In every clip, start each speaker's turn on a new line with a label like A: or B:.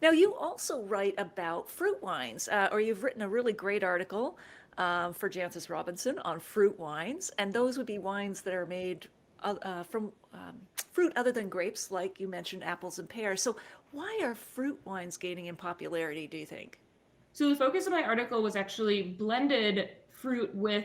A: Now, you also write about fruit wines, or you've written a really great article for Jancis Robinson on fruit wines, and those would be wines that are made from fruit other than grapes, like you mentioned, apples and pears. So, why are fruit wines gaining in popularity, do you think?
B: So the focus of my article was actually blended fruit with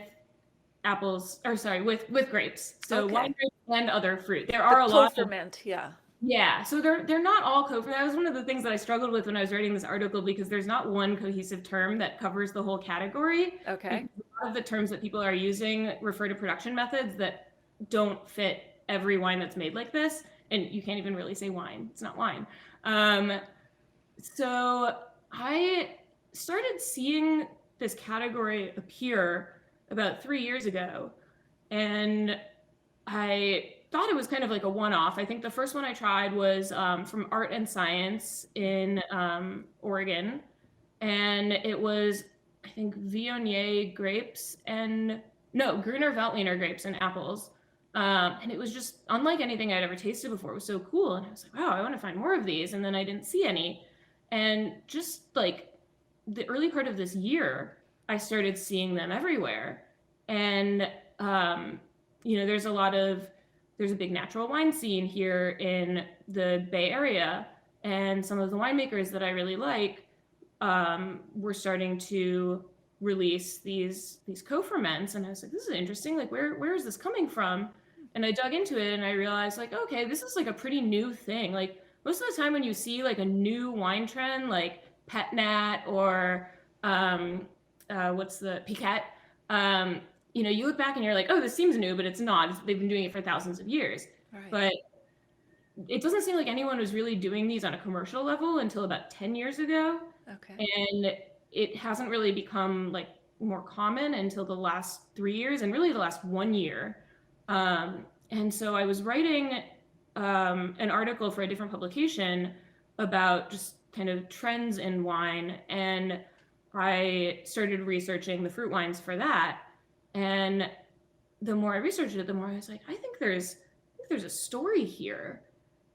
B: apples, or sorry, with grapes. So
A: Okay.
B: wine grapes and other fruit. There
A: The
B: are a lot of
A: co-ferment, yeah.
B: yeah, so they're not all coherent. That was one of the things that I struggled with when I was writing this article because there's not one cohesive term that covers the whole category.
A: Okay.
B: Because a lot of the terms that people are using refer to production methods that don't fit every wine that's made like this, and you can't even really say wine. It's not wine. Um, so I started seeing this category appear about 3 years ago, and I thought it was kind of like a one-off. I think the first one I tried was from Art and Science in Oregon, and it was, I think, Viognier grapes and no, Gruner Veltliner grapes and apples. And it was just unlike anything I'd ever tasted before. It was so cool. And I was like, wow, I want to find more of these. And then I didn't see any. And just like the early part of this year, I started seeing them everywhere. And there's there's a big natural wine scene here in the Bay Area, and some of the winemakers that I really like were starting to release these co-ferments, and I was like, this is interesting. Like, where is this coming from? And I dug into it, and I realized, like, okay, this is like a pretty new thing. Like most of the time, when you see like a new wine trend, like Pet Nat or what's the Piquette, you look back and you're like, oh, this seems new, but it's not. They've been doing it for thousands of years.
A: Right.
B: But it doesn't seem like anyone was really doing these on a commercial level until about 10 years ago.
A: Okay.
B: And it hasn't really become like more common until the last 3 years and really the last 1 year. And so I was writing an article for a different publication about just kind of trends in wine. And I started researching the fruit wines for that. And the more I researched it, the more I was like, I think there's a story here.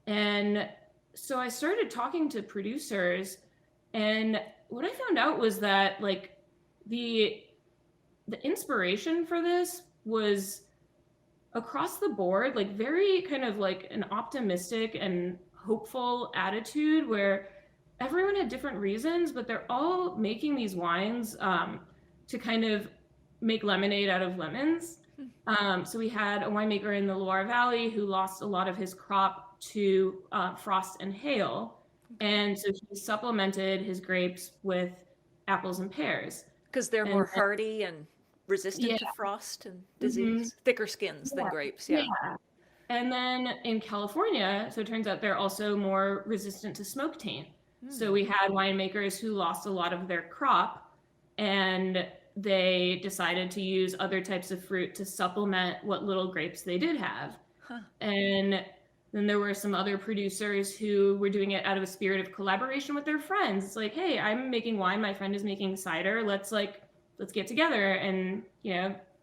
B: And so I started talking to producers, and what I found out was that like the inspiration for this was across the board, like very kind of like an optimistic and hopeful attitude where everyone had different reasons, but they're all making these wines to kind of make lemonade out of lemons. So we had a winemaker in the Loire Valley who lost a lot of his crop to frost and hail. And so he supplemented his grapes with apples and pears.
A: Because they're
B: And
A: more hardy and resistant
B: yeah,
A: to frost and
B: mhm,
A: disease, thicker skins than
B: yeah,
A: grapes, yeah.
B: yeah. And then in California, so it turns out they're also more resistant to smoke taint. So we had winemakers who lost a lot of their crop, and they decided to use other types of fruit to supplement what little grapes they did have.
A: Huh.
B: And then there were some other producers who were doing it out of a spirit of collaboration with their friends. It's like, hey, I'm making wine, my friend is making cider. Let's get together and,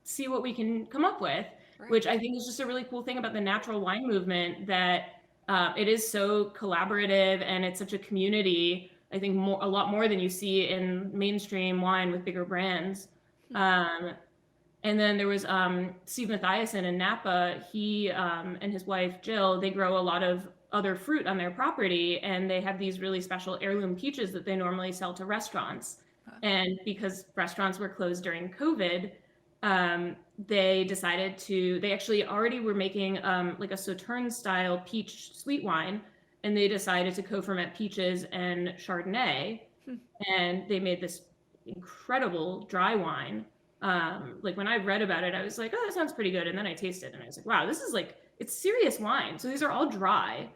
B: see what we can come up with,
A: Right.
B: which I think is just a really cool thing about the natural wine movement, that it is so collaborative and it's such a community. I think a lot more than you see in mainstream wine with bigger brands. And then there was Steve Mathiasen in Napa. He and his wife Jill, they grow a lot of other fruit on their property, and they have these really special heirloom peaches that they normally sell to restaurants. And because restaurants were closed during COVID, they decided they actually already were making like a Sauterne style peach sweet wine, and they decided to co-ferment peaches and Chardonnay, and they made this incredible dry wine. Like when I read about it, I was like, oh, that sounds pretty good. And then I tasted it and I was like, wow, this is like, it's serious wine. So these are all dry,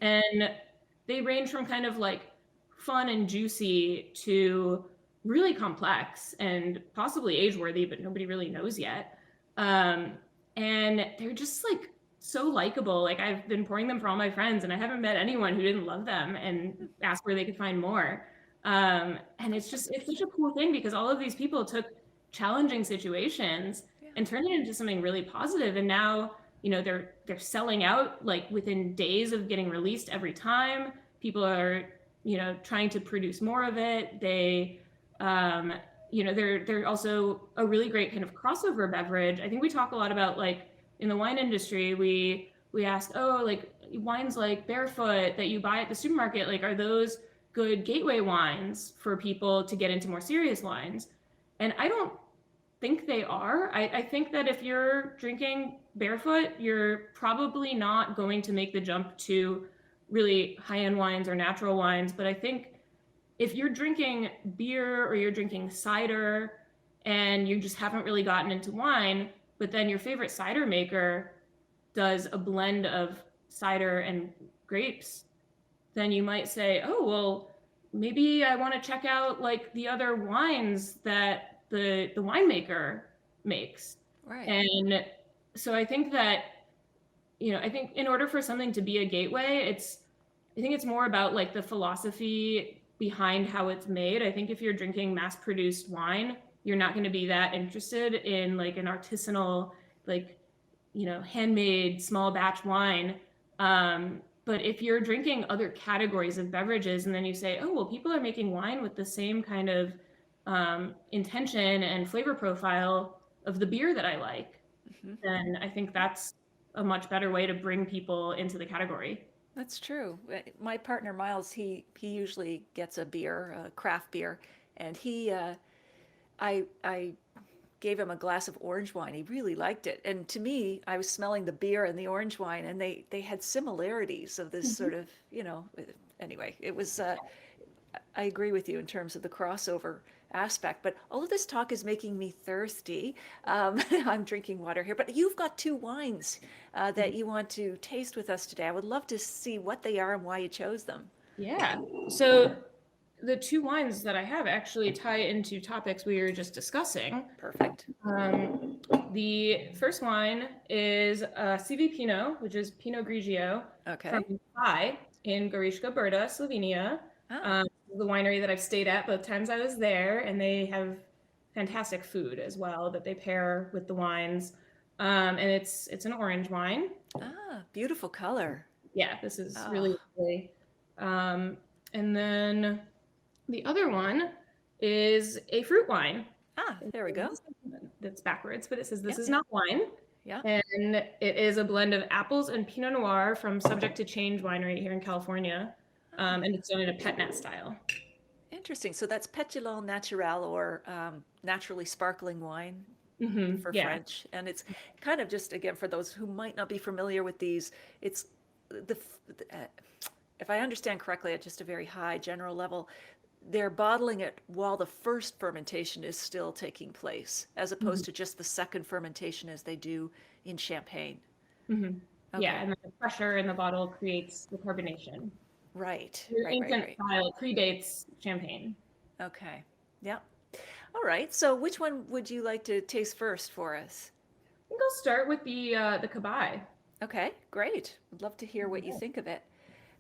B: and they range from kind of like fun and juicy to really complex and possibly age worthy, but nobody really knows yet. And they're just like so likable. Like I've been pouring them for all my friends, and I haven't met anyone who didn't love them and ask where they could find more. And it's such a cool thing because all of these people took challenging situations and turned it into something really positive. And now, they're selling out like within days of getting released every time. People are, trying to produce more of it. They, they're also a really great kind of crossover beverage. I think we talk a lot about, like, in the wine industry, we ask, oh, like, wines like Barefoot that you buy at the supermarket, like, are those good gateway wines for people to get into more serious wines? And I don't think they are. I think that if you're drinking Barefoot, you're probably not going to make the jump to really high-end wines or natural wines. But I think if you're drinking beer or you're drinking cider and you just haven't really gotten into wine, but then your favorite cider maker does a blend of cider and grapes, then you might say, oh, well, maybe I want to check out, like, the other wines that the winemaker makes.
A: Right.
B: And so I think that, I think in order for something to be a gateway, I think it's more about, like, the philosophy behind how it's made. I think if you're drinking mass-produced wine, you're not going to be that interested in, like, an artisanal, like, handmade small batch wine. But if you're drinking other categories of beverages and then you say, oh, well, people are making wine with the same kind of intention and flavor profile of the beer that I like, then I think that's a much better way to bring people into the category.
A: That's true. My partner Miles, he usually gets a beer, a craft beer, and I gave him a glass of orange wine. He really liked it. And to me, I was smelling the beer and the orange wine, and they had similarities of this sort of, anyway, it was, I agree with you in terms of the crossover aspect, but all of this talk is making me thirsty. I'm drinking water here, but you've got two wines that you want to taste with us today. I would love to see what they are and why you chose them.
B: Yeah. So the two wines that I have actually tie into topics we were just discussing.
A: Perfect.
B: The first wine is CV Pinot, which is Pinot Grigio from Folly in Goriška Brda, Slovenia. The winery that I've stayed at both times I was there, and they have fantastic food as well that they pair with the wines. And it's an orange wine.
A: Beautiful color.
B: Yeah, this is really lovely. And then the other one is a fruit wine.
A: There we go.
B: That's backwards, but it says this is not wine.
A: Yeah.
B: And it is a blend of apples and Pinot Noir from Subject to Change Winery here in California. And it's done in a pet nat style.
A: Interesting. So that's pétillant naturel, or naturally sparkling wine for French. And it's kind of, just again, for those who might not be familiar with these, it's if I understand correctly, at just a very high general level, they're bottling it while the first fermentation is still taking place, as opposed to just the second fermentation as they do in champagne.
B: Okay. Yeah, and the pressure in the bottle creates the carbonation.
A: Right.
B: The ancient style predates champagne.
A: Okay. Yeah. All right. So which one would you like to taste first for us?
B: I think I'll start with the Kabai.
A: Okay, great. I'd love to hear what you think of it.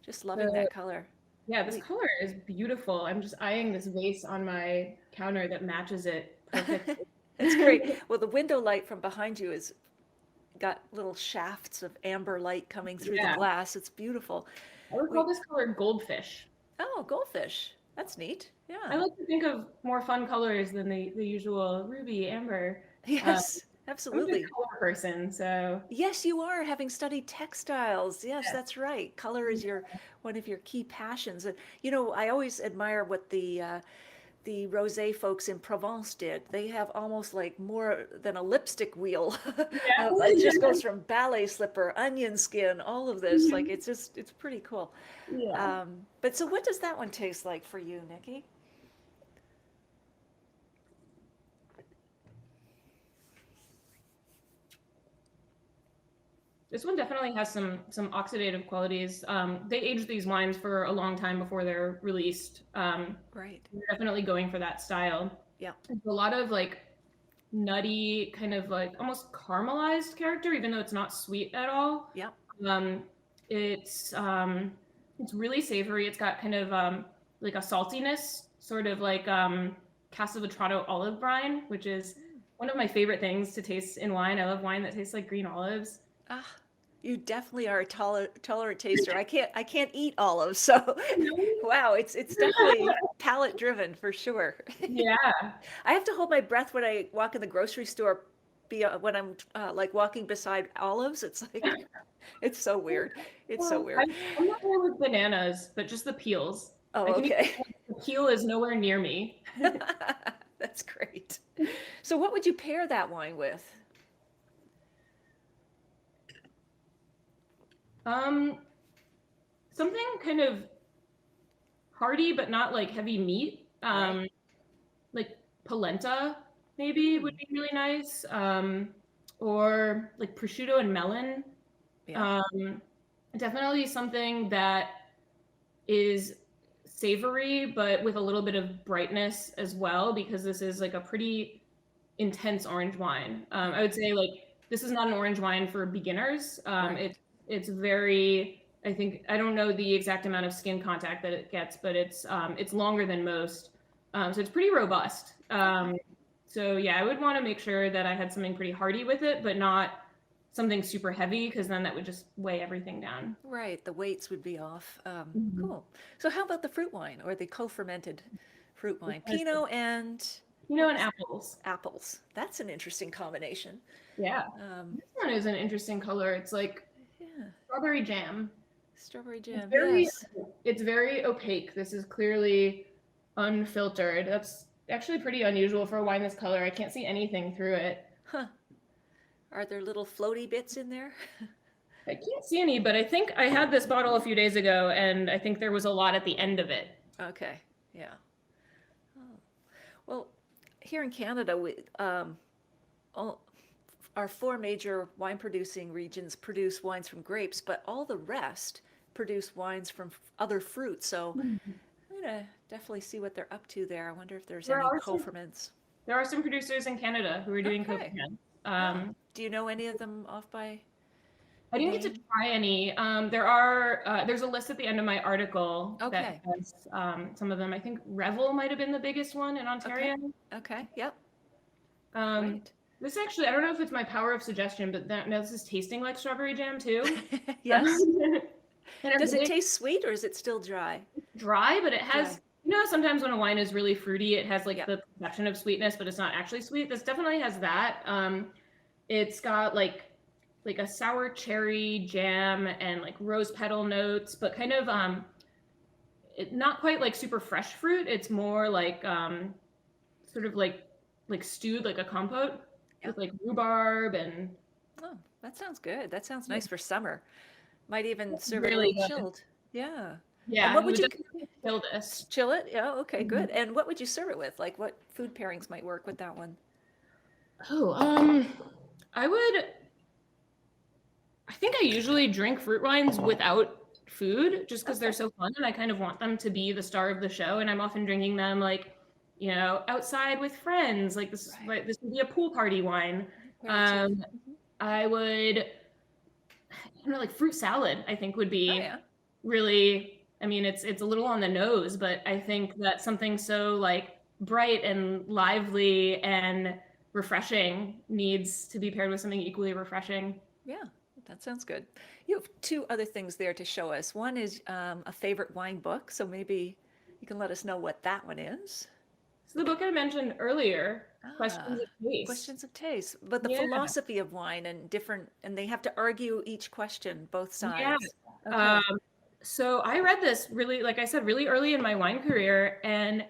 A: Just loving that color.
B: Yeah, this color is beautiful. I'm just eyeing this vase on my counter that matches it perfectly.
A: It's great. Well, the window light from behind you is got little shafts of amber light coming through the glass. It's beautiful.
B: I would call this color goldfish.
A: Oh, goldfish. That's neat. Yeah.
B: I like to think of more fun colors than the usual ruby, amber.
A: Yes, absolutely.
B: I'm a color person, so.
A: Yes, you are, having studied textiles. Yes, that's right. Color is one of your key passions. And I always admire what the rosé folks in Provence did. They have almost like more than a lipstick wheel. It just goes from ballet slipper, onion skin, all of this. Like, it's pretty cool.
B: Yeah.
A: But so what does that one taste like for you, Nikki?
B: This one definitely has some oxidative qualities. They age these wines for a long time before they're released.
A: Right.
B: They're definitely going for that style.
A: Yeah.
B: It's a lot of like nutty, kind of like almost caramelized character, even though it's not sweet at all.
A: Yeah.
B: It's really savory. It's got kind of like a saltiness, sort of like Castelvetrano olive brine, which is one of my favorite things to taste in wine. I love wine that tastes like green olives.
A: You definitely are a tolerant taster. I can't eat olives, so wow, it's definitely palate driven for sure.
B: Yeah.
A: I have to hold my breath when I walk in the grocery store, when I'm like walking beside olives. It's like it's so weird. It's so
B: Well,
A: weird.
B: I'm not there with bananas, but just the peels.
A: Oh,
B: I can eat
A: okay.
B: the peel is nowhere near me.
A: That's great. So what would you pair that wine with?
B: Um, Something kind of hearty, but not like heavy meat.
A: Right.
B: Like polenta maybe would
A: Mm,
B: be really nice. Or like prosciutto and melon.
A: yeah.
B: Um, Definitely something that is savory, but with a little bit of brightness as well, because this is like a pretty intense orange wine. I would say like this is not an orange wine for beginners.
A: Right.
B: It's very, I think, I don't know the exact amount of skin contact that it gets, but it's longer than most. So it's pretty robust. So yeah, I would want to make sure that I had something pretty hearty with it, but not something super heavy, because then that would just weigh everything down.
A: Right. The weights would be off.
B: Mhm.
A: Cool. So how about the fruit wine or the co-fermented fruit
B: It
A: wine?
B: has the
A: Pinot and what
B: Pinot and
A: was
B: apples.
A: apples. That's an interesting combination.
B: Yeah.
A: Um,
B: This one is an interesting color. It's like
A: yeah.
B: strawberry jam.
A: Strawberry
B: It's
A: jam.
B: very
A: Yes.
B: it's very opaque. This is clearly unfiltered. That's actually pretty unusual for a wine this color. I can't see anything through it.
A: Huh. Are there little floaty bits in there?
B: I can't see any, but I think I had this bottle a few days ago, and I think there was a lot at the end of it.
A: Okay. Yeah. Oh. Well, here in Canada, all, our four major wine producing regions produce wines from grapes, but all the rest produce wines from other fruits. So I'm gonna definitely see what they're up to there. I wonder if there's
B: There
A: any
B: are some
A: co-ferments.
B: there are some producers in Canada who are doing
A: Okay.
B: co-ferment.
A: Yeah. Do you know any of them off by
B: I didn't get to
A: name?
B: try any. There's a list at the end of my article that
A: Okay.
B: has some of them. I think Revel might have been the biggest one in
A: Okay.
B: Ontario.
A: Okay. Yep.
B: Um,
A: Great.
B: this actually, I don't know if it's my power of suggestion, but now this is tasting like strawberry jam too.
A: Yes.
B: And I'm
A: Does it
B: getting
A: taste sweet or is it still dry?
B: dry, but it
A: Dry.
B: has, sometimes when a wine is really fruity, it has like
A: Yep.
B: the perception of sweetness, but it's not actually sweet. This definitely has that. It's got like a sour cherry jam and like rose petal notes, but kind of not quite like super fresh fruit. It's more like sort of like stewed, like a compote
A: Yep.
B: with like rhubarb and
A: Oh, that sounds good. That sounds nice for summer. Might even serve it a
B: really
A: little
B: good.
A: chilled. Yeah. And
B: Yeah,
A: what
B: you
A: would
B: would
A: you
B: definitely kill this.
A: chill it? Yeah, okay,
B: Mhm.
A: good. And what would you serve it with? Like what food pairings might work with that one?
B: Oh, I would. I think I usually drink fruit wines without food, just because they're
A: Okay.
B: so fun, and I kind of want them to be the star of the show. And I'm often drinking them like, outside with friends. Like
A: Right.
B: this would be a pool party wine.
A: Aperitif.
B: Um,
A: Mhm.
B: I would, like fruit salad. I think would
A: Oh
B: be
A: yeah.
B: really. I mean, it's a little on the nose, but I think that something so like bright and lively and refreshing needs to be paired with something equally refreshing.
A: Yeah, that sounds good. You have two other things there to show us. One is a favorite wine book, so maybe you can let us know what that one is.
B: So the book I mentioned earlier, Questions
A: Ah,
B: of Taste.
A: questions of taste, but the
B: Yeah,
A: philosophy of wine and different, and they have to argue each question, both
B: yeah.
A: sides.
B: Um,
A: Okay.
B: so I read this really, like I said, really early in my wine career, and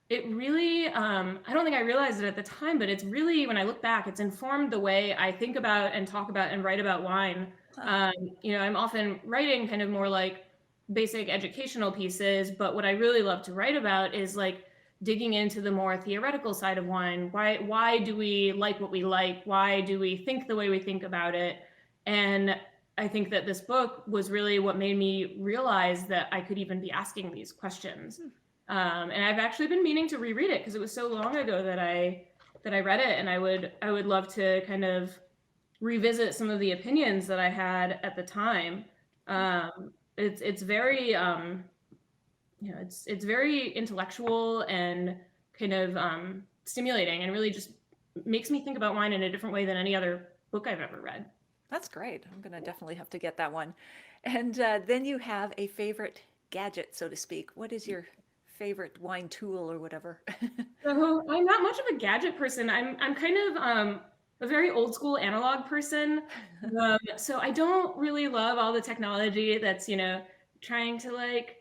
B: it really, I don't think I realized it at the time, but it's really, when I look back, it's informed the way I think about and talk about and write about wine.
A: Huh.
B: I'm often writing kind of more like basic educational pieces, but what I really love to write about is like digging into the more theoretical side of wine. Why do we like what we like? Why do we think the way we think about it? And I think that this book was really what made me realize that I could even be asking these questions. And I've actually been meaning to reread it because it was so long ago that I read it, and I would love to kind of revisit some of the opinions that I had at the time. It's very it's very intellectual and kind of stimulating, and really just makes me think about wine in a different way than any other book I've ever read.
A: That's great. I'm gonna definitely have to get that one. And then you have a favorite gadget, so to speak. What is your favorite wine tool or whatever?
B: So I'm not much of a gadget person. I'm kind of a very old school analog person. So I don't really love all the technology that's, trying to like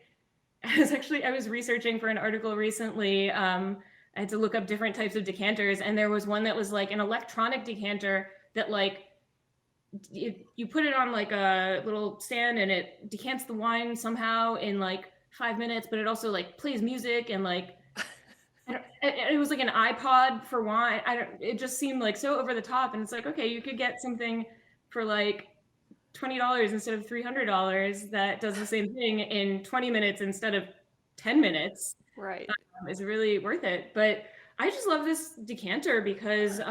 B: I was researching for an article recently. I had to look up different types of decanters, and there was one that was like an electronic decanter that like you put it on like a little stand and it decants the wine somehow in like 5 minutes, but it also like plays music and like it was like an iPod for wine. It just seemed like so over the top, and it's like, okay, you could get something for like $20 instead of $300 that does the same thing in 20 minutes instead of 10 minutes.
A: Right.
B: Is really worth it. But I just love this decanter because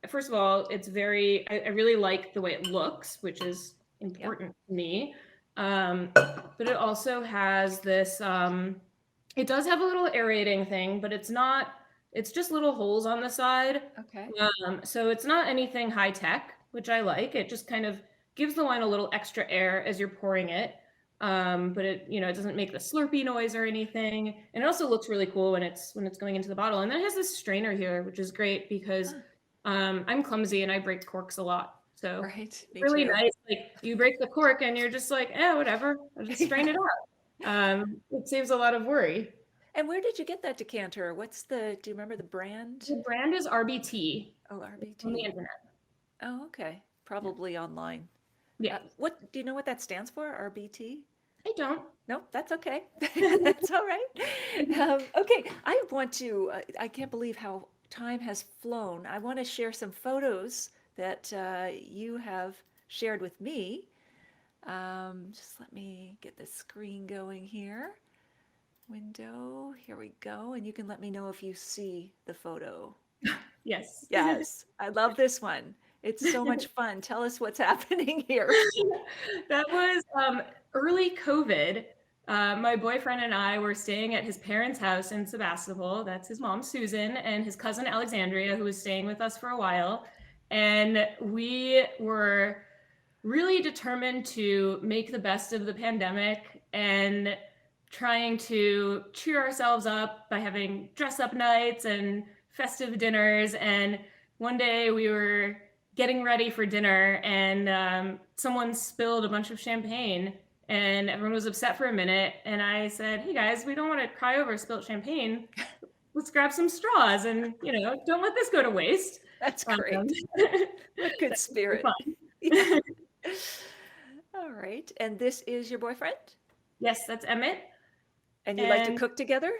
B: first of all, I really like the way it looks, which is important to me. But it also has this it does have a little aerating thing, but it's just little holes on the side.
A: Okay.
B: So it's not anything high tech, which I like. It just kind of gives the wine a little extra air as you're pouring it. But it doesn't make the slurpy noise or anything. And it also looks really cool when it's going into the bottle. And then it has this strainer here, which is great because I'm clumsy and I break corks a lot. So
A: Right. Me
B: really
A: too.
B: nice. Like you break the cork and you're just like, whatever. I'll just strain it out. It saves a lot of worry.
A: And where did you get that decanter? Do you remember the brand?
B: The brand is RBT
A: Oh,
B: on the
A: RBT.
B: internet.
A: Oh, okay. Probably online.
B: Yeah.
A: What do you know what that stands for? RBT?
B: I don't.
A: No, that's okay. That's all right. Okay, I can't believe how time has flown. I want to share some photos that you have shared with me. Just let me get the screen going here. Window, here we go. And you can let me know if you see the photo.
B: Yes.
A: Yes, I love this one. It's so much fun. Tell us what's happening here.
B: That was early COVID. My boyfriend and I were staying at his parents' house in Sebastopol. That's his mom, Susan, and his cousin, Alexandria, who was staying with us for a while. And we were really determined to make the best of the pandemic and trying to cheer ourselves up by having dress up nights and festive dinners. And one day we were getting ready for dinner and someone spilled a bunch of champagne and everyone was upset for a minute. And I said, hey guys, we don't want to cry over spilled champagne. Let's grab some straws and, don't let this go to waste.
A: That's great. What good spirit. All right. And this is your boyfriend?
B: Yes, that's Emmett.
A: And you like to cook together?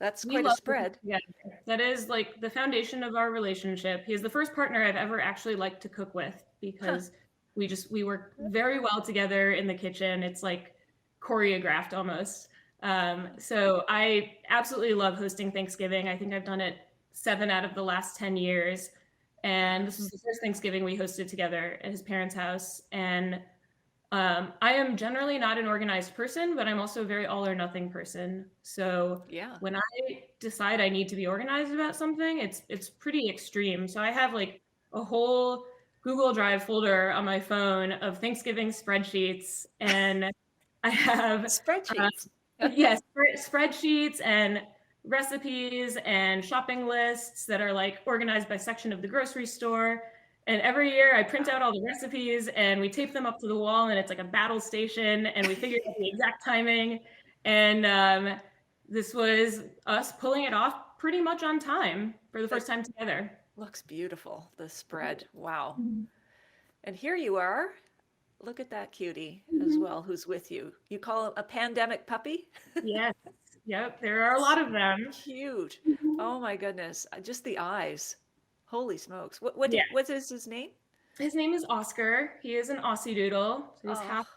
A: That's quite a spread.
B: Yeah, that is like the foundation of our relationship. He is the first partner I've ever actually liked to cook with because we work very well together in the kitchen. It's like choreographed almost. So I absolutely love hosting Thanksgiving. I think I've done it 7 out of the last 10 years. And this was the first Thanksgiving we hosted together at his parents' house. And I am generally not an organized person, but I'm also a very all or nothing person. So when I decide I need to be organized about something, it's pretty extreme. So I have like a whole Google Drive folder on my phone of Thanksgiving spreadsheets, and I have
A: spreadsheets.
B: Yes, spreadsheets and recipes and shopping lists that are like organized by section of the grocery store. And every year I print out all the recipes and we tape them up to the wall and it's like a battle station and we figure out the exact timing. And this was us pulling it off pretty much on time for the first time together.
A: Looks beautiful, the spread. Wow. And here you are. Look at that cutie as well, who's with you. You call him a pandemic puppy?
B: Yes. Yep. There are a lot of them.
A: Cute. Oh my goodness. Just the eyes. Holy smokes. What is his name?
B: His name is Oscar. He is an Aussie Doodle. So he's half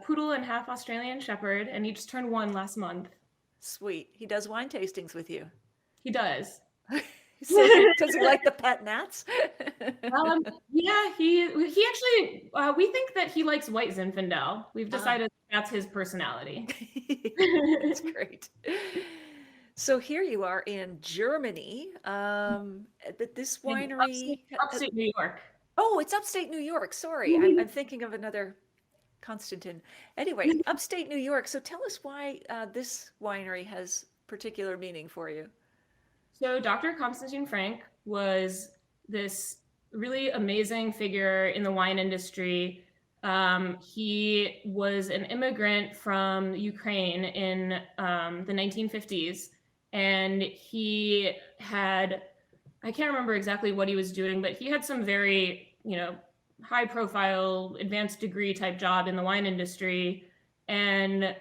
B: poodle and half Australian Shepherd, and he just turned 1 last month.
A: Sweet. He does wine tastings with you.
B: He does.
A: Does he like the pet gnats?
B: Yeah, he actually, we think that he likes white Zinfandel. We've decided that's his personality.
A: That's great. So here you are in Germany. This winery,
B: upstate New York.
A: Oh, it's upstate New York. Sorry, I'm thinking of another Constantine. Anyway, upstate New York. So tell us why this winery has particular meaning for you.
B: So Dr. Constantine Frank was this really amazing figure in the wine industry. He was an immigrant from Ukraine in the 1950s, and he had, I can't remember exactly what he was doing, but he had some very, high profile, advanced degree type job in the wine industry. And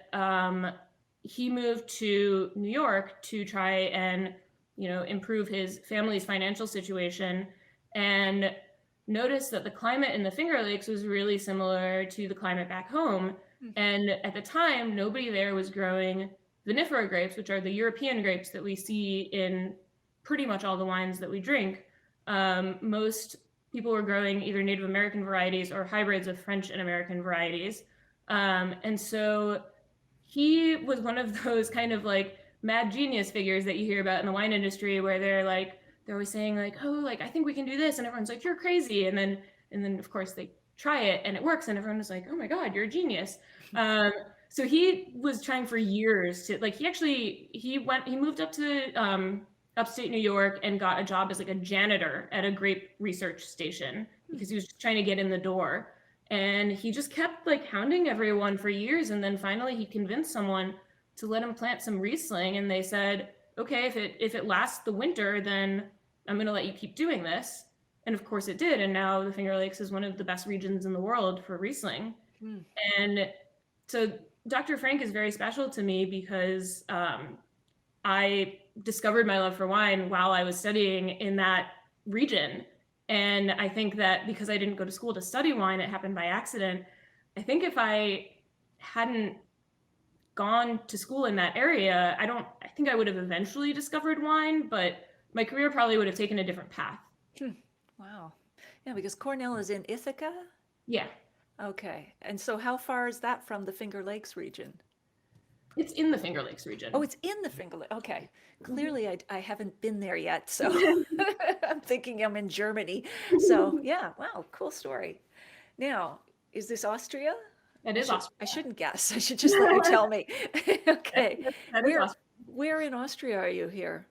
B: he moved to New York to try and improve his family's financial situation, and noticed that the climate in the Finger Lakes was really similar to the climate back home. And at the time, nobody there was growing vinifera grapes, which are the European grapes that we see in pretty much all the wines that we drink. Most people were growing either Native American varieties or hybrids of French and American varieties. And so he was one of those kind of like mad genius figures that you hear about in the wine industry, where they're always saying like, oh, like, I think we can do this. And everyone's like, you're crazy. And then of course they try it and it works. And everyone was like, oh my God, you're a genius. So he was trying for years to like, he moved up to upstate New York and got a job as like a janitor at a grape research station because he was just trying to get in the door. And he just kept like hounding everyone for years. And then finally he convinced someone to let him plant some Riesling. And they said, okay, if it lasts the winter, then I'm going to let you keep doing this. And of course it did. And now the Finger Lakes is one of the best regions in the world for Riesling. And so Dr. Frank is very special to me because I discovered my love for wine while I was studying in that region. And I think that because I didn't go to school to study wine, it happened by accident. I think if I hadn't gone to school in that area, I think I would have eventually discovered wine, but my career probably would have taken a different path.
A: Wow. Yeah, because Cornell is in Ithaca?
B: Yeah.
A: Okay. And so how far is that from the Finger Lakes region?
B: It's in the Finger Lakes region.
A: Oh, it's in the Finger Lakes. Okay. Clearly, I haven't been there yet, so I'm thinking I'm in Germany. So yeah, wow, cool story. Now, is this Austria?
B: It is Austria.
A: I shouldn't guess. I should just let you tell me. Okay.
B: That is Austria.
A: Where in Austria are you here?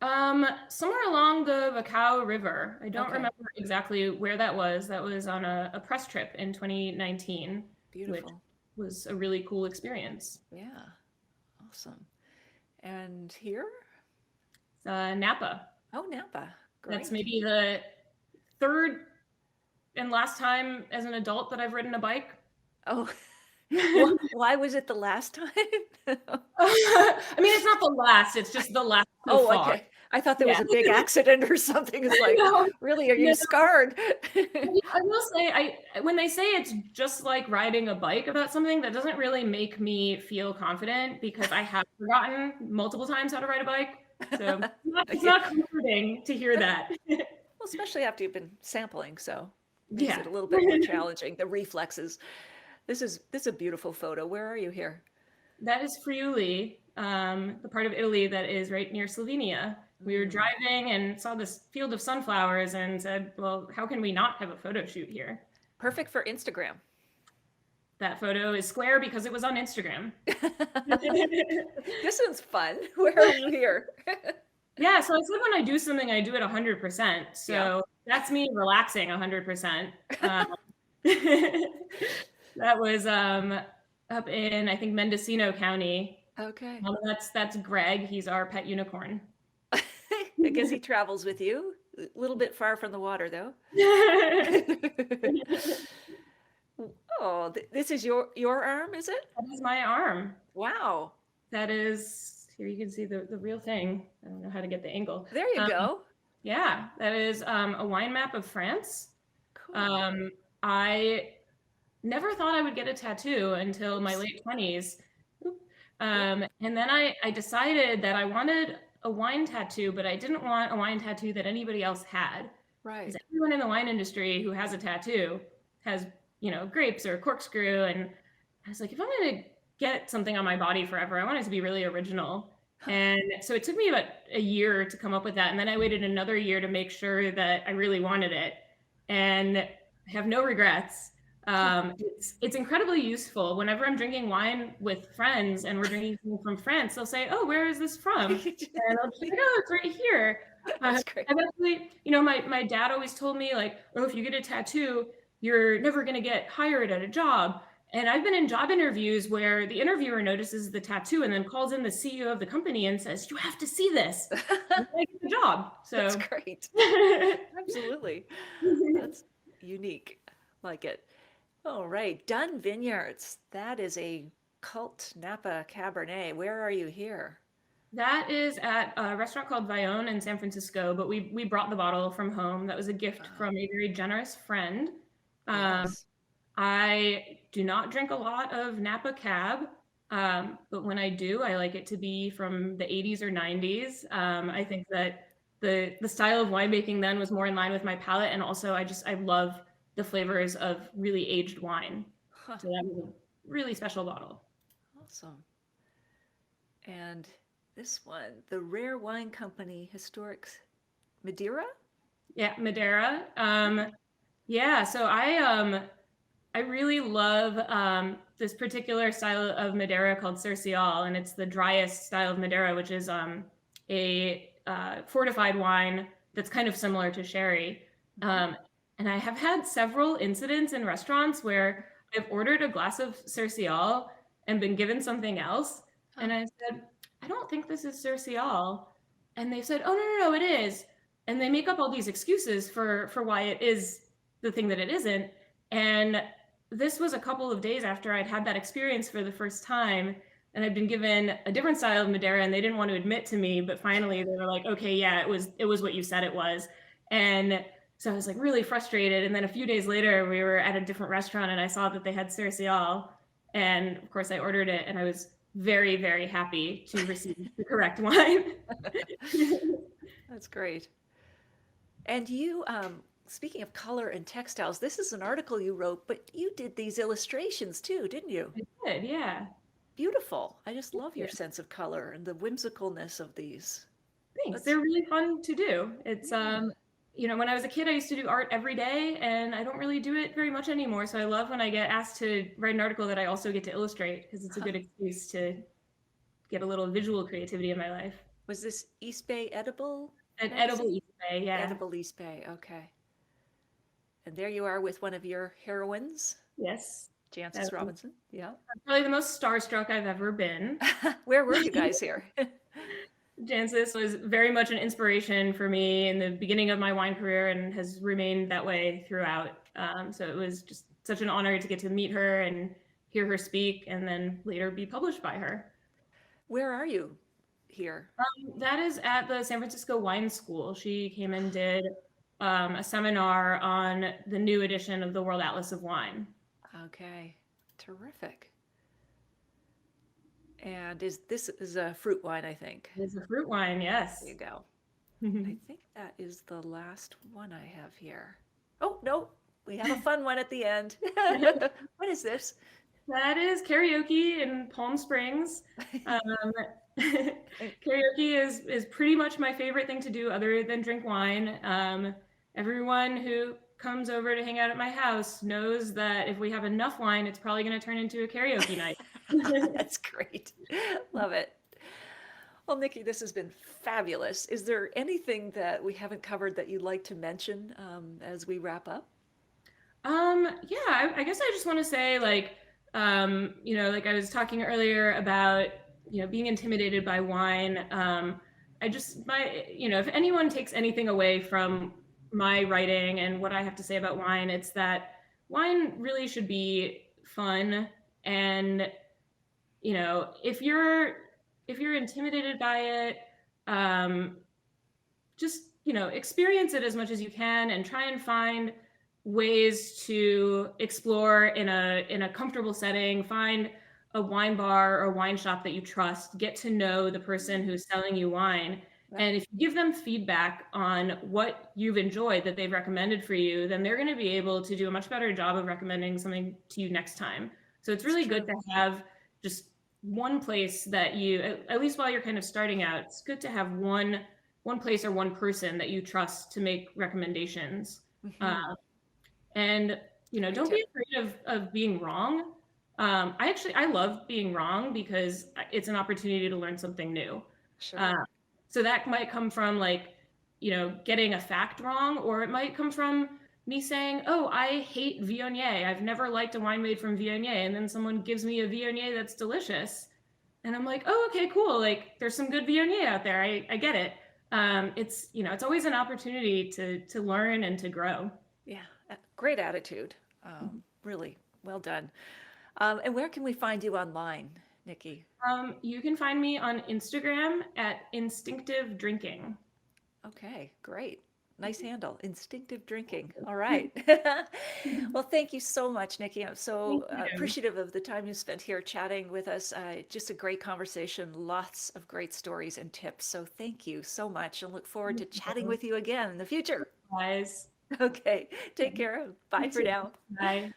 B: Somewhere along the Wachau River. I don't remember exactly where that was. That was on a press trip in 2019.
A: Beautiful.
B: Which was a really cool experience.
A: Yeah. Awesome. And here?
B: Napa.
A: Oh, Napa. Great.
B: That's maybe the third and last time as an adult that I've ridden a bike.
A: Oh, why was it the last time?
B: I mean, it's not the last, it's just the last so far.
A: Okay. I thought there was a big accident or something. It's like,
B: No.
A: really, are you scarred?
B: I will say, when they say it's just like riding a bike about something, that doesn't really make me feel confident because I have forgotten multiple times how to ride a bike. So it's not comforting to hear that.
A: Well, especially after you've been sampling, so it makes it a little bit more challenging, the reflexes. This is a beautiful photo. Where are you here?
B: That is Friuli, the part of Italy that is right near Slovenia. We were driving and saw this field of sunflowers and said, well, how can we not have a photo shoot here?
A: Perfect for Instagram.
B: That photo is square because it was on Instagram.
A: This one's fun. Where are you here?
B: Yeah, so I said when I do something, I do it 100%. So that's me relaxing 100%. That was up in, I think, Mendocino County.
A: Okay.
B: That's Greg. He's our pet unicorn.
A: I guess he travels with you. A little bit far from the water, though. Oh, this is your arm, is it?
B: That is my arm.
A: Wow.
B: That is, here you can see the real thing. I don't know how to get the angle.
A: There you go.
B: Yeah, that is a wine map of France.
A: Cool.
B: I never thought I would get a tattoo until my late 20s. And then I decided that I wanted a wine tattoo, but I didn't want a wine tattoo that anybody else had.
A: Right.
B: Because everyone in the wine industry who has a tattoo has, grapes or corkscrew. And I was like, if I'm going to get something on my body forever, I want it to be really original. And so it took me about a year to come up with that. And then I waited another year to make sure that I really wanted it. and have no regrets. It's incredibly useful. Whenever I'm drinking wine with friends and we're drinking something from France, they'll say, "Oh, where is this from?" And I'll just be like, "Oh, it's right here."
A: That's great.
B: I've actually, my dad always told me, like, "Oh, if you get a tattoo, you're never going to get hired at a job." And I've been in job interviews where the interviewer notices the tattoo and then calls in the CEO of the company and says, "You have to see this." And I get the job.
A: That's
B: So
A: great. Absolutely. That's unique. Like it. All right. Dunn Vineyards. That is a cult Napa Cabernet. Where are you here?
B: that is at a restaurant called Vione in San Francisco, but we brought the bottle from home. That was a gift from a very generous friend.
A: Yes.
B: I do not drink a lot of Napa Cab, but when I do, I like it to be from the 80s or 90s. I think that the style of winemaking then was more in line with my palate, and also I love the flavors of really aged wine.
A: Huh.
B: So that was a really special bottle.
A: Awesome. And this one, the Rare Wine Company Historic Madeira?
B: Yeah, Madeira. Yeah, so I really love this particular style of Madeira called Cercial, and it's the driest style of Madeira, which is a fortified wine that's kind of similar to sherry. And I have had several incidents in restaurants where I've ordered a glass of Cercial and been given something else, and I said, "I don't think this is Cercial," and they said, "Oh, no, no, no, it is." And they make up all these excuses for why it is the thing that it isn't. And this was a couple of days after I'd had that experience for the first time, and I'd been given a different style of Madeira, and they didn't want to admit to me, but finally they were like, "Okay, yeah, it was what you said it was." And so I was like really frustrated. And then a few days later, we were at a different restaurant, and I saw that they had Cercial, and of course I ordered it, and I was very, very happy to receive the correct wine.
A: That's great. And you, speaking of color and textiles, this is an article you wrote, but you did these illustrations too, didn't you?
B: I did, yeah.
A: Beautiful. I just love your
B: Yeah.
A: sense of color and the whimsicalness of these.
B: Thanks.
A: That's
B: They're really fun to do. It's when I was a kid, I used to do art every day, and I don't really do it very much anymore. So I love when I get asked to write an article that I also get to illustrate, because it's a good excuse to get a little visual creativity in my life.
A: Was this East Bay Edible?
B: An
A: magazine?
B: edible eBay, yeah.
A: Edible East Bay, okay. And there you are with one of your heroines,
B: Yes.
A: Jancis Robinson. Yeah.
B: Probably the most starstruck I've ever been.
A: Where were you guys here?
B: Jancis was very much an inspiration for me in the beginning of my wine career and has remained that way throughout. So it was just such an honor to get to meet her and hear her speak, and then later be published by her.
A: Where are you here?
B: That is at the San Francisco Wine School. She came and did a seminar on the new edition of the World Atlas of Wine.
A: Okay, terrific. And this is a fruit wine, I think.
B: It's a fruit wine, yes.
A: There you go. I think that is the last one I have here. Oh, no, we have a fun one at the end. What is this?
B: That is Karaoke in Palm Springs. Karaoke is pretty much my favorite thing to do other than drink wine. Everyone who comes over to hang out at my house knows that if we have enough wine, it's probably going to turn into a karaoke night.
A: That's great. Love it. Well, Nikki, this has been fabulous. Is there anything that we haven't covered that you'd like to mention as we wrap up?
B: Yeah, I guess I just want to say, like I was talking earlier about, being intimidated by wine. If anyone takes anything away from my writing and what I have to say about wine, it's that wine really should be fun. And, if you're intimidated by it, just, experience it as much as you can and try and find ways to explore in a comfortable setting. Find a wine bar or a wine shop that you trust. Get to know the person who's selling you wine. And if you give them feedback on what you've enjoyed that they've recommended for you, then they're going to be able to do a much better job of recommending something to you next time. So it's really good to have just one place that you, at least while you're kind of starting out, it's good to have one place or one person that you trust to make recommendations. And,
A: Me
B: don't
A: too.
B: be afraid of being wrong. I love being wrong because it's an opportunity to learn something new.
A: Sure.
B: Uh, so that might come from like, getting a fact wrong, or it might come from me saying, "Oh, I hate Viognier. I've never liked a wine made from Viognier," and then someone gives me a Viognier that's delicious, and I'm like, "Oh, okay, cool. Like, there's some good Viognier out there. I get it." It's always an opportunity to learn and to grow.
A: Yeah. Great attitude. Really well done. And where can we find you online, Nikki?
B: You can find me on Instagram at instinctive drinking.
A: Okay, great. Nice handle. Instinctive drinking. All right. Well, thank you so much, Nikki. I'm so
B: Thank you.
A: appreciative of the time you spent here chatting with us. Just a great conversation, lots of great stories and tips. So thank you so much and look forward to chatting with you again in the future.
B: Guys.
A: Okay, take care. Bye
B: You
A: for
B: too.
A: now.
B: Bye.